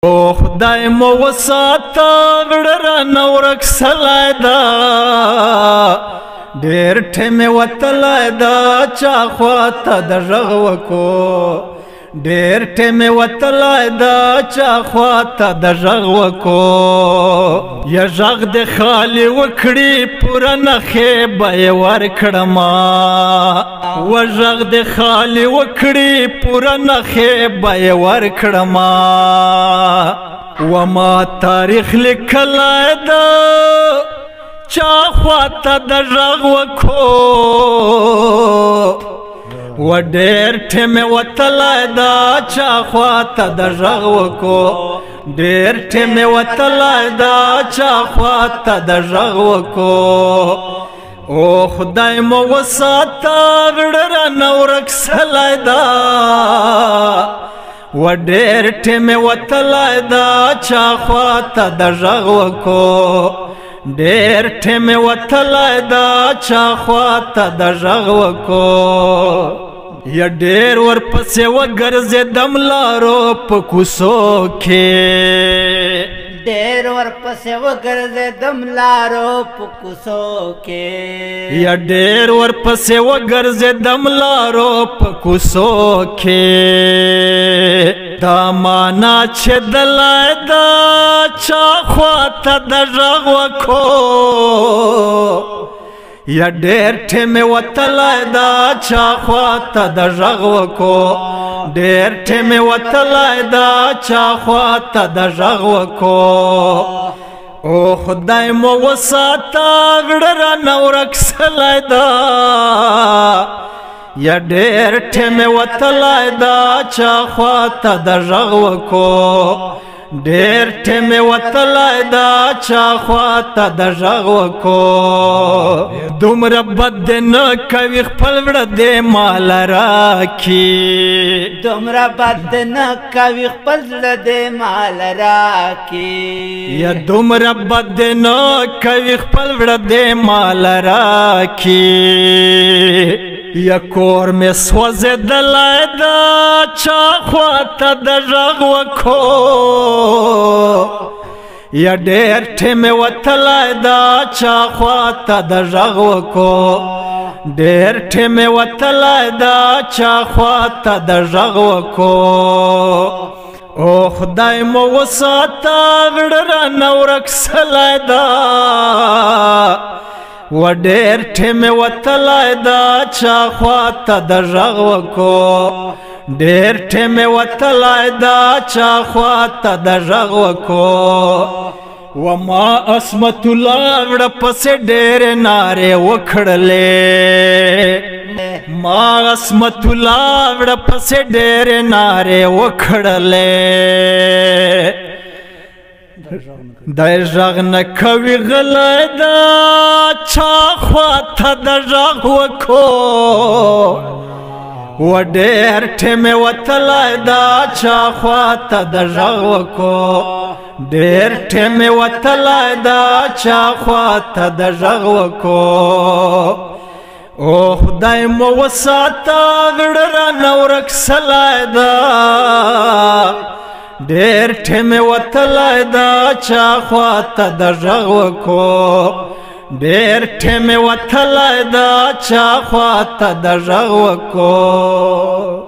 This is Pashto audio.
او خدای مو وساته زړه رانه ورک سلی ده ډېر ټیمې وتلی ده چا خواته د غږ وکړو ډېر ټیمې وتلی ده چا خواته د غږ وکړو یا غږ د خالي وکړي پوره نښې به یې ورکړمه و غږ د خالي وکړي پوره نښې به یې ورکړمه و ما تاریخ لیکلی ده چا خواته د غږ وکړو و ډېر ټیمې وتلی ده چا خواته د غږ وکړو ډېر ټیمې وتلی ده چا خواته د غږ وکړو او خدای مو وساته زړه رانه ورک سلی ده و ډېر ټیمې وتلی ده چا خواته د غږ وکړو ډېر ټیمې وتلی ده چا خواته د غږ وکړو یا ډېر ورپسې وګرځېدم لارو په کوڅو کې ډېر ورپسې وګرځېدم لارو په کوڅو کې یا ډېر ورپسې وګرځېدم لارو په کوڅو کې دا معنا چې دلی ده چا خواته د غږ وکړو یا ډېر ټیمې وتلی ده چا خواته د غږ وکړو ډېر ټیمې وتلی ده چا خواته د غږ وکړو او خدای مو وساته زړه رانه ورک سلی ده یا ډېر ټیمې وتلی ده چا خواته د غږ وکړو ډېر ټیمې وتلی ده چا خواته د غږ وکړو دومره بد دې نه کوي خپل زړه دې ماله راکړي دومره بد دې نه کوي خپل زړه دې ماله راکړي یا دومره بد دې نه کوي خپل زړه دې ماله راکړي یا کور مې سوځېدلی ده چا خواته د غږ وکړو یا ډېر ټیمې وتلی ده چا خواته د غږ وکړو ډېر ټیمې وتلی ده چا خواته د غږ وکړو او خدای مو وساته زړه رانه ورک سلی ده و ډېر ټیمې وتلی ده چا خواته د غږ وکړو ډېر ټیمې وتلی ده چا خواته د غږ وکړو و ما عصمت الله زړه پسې ډېرې نارې وکړلې ما عصمت الله زړه پسې ډېرې نارې وکړلې دی غږ نه کوي غلی ده چا خواته د غږ وکړو و ډېر ټیمې وتلی ده چا خواته د غږ وکړو ډېر ټیمې وتلی ده چا خواته د غږ وکړو او خدای مو وساته زړه رانه ورک سلی ده ډېر ټیمې وتلی ده چا خواته د غږ وکړو ډېر ټیمې وتلی ده چا خواته د غږ وکړو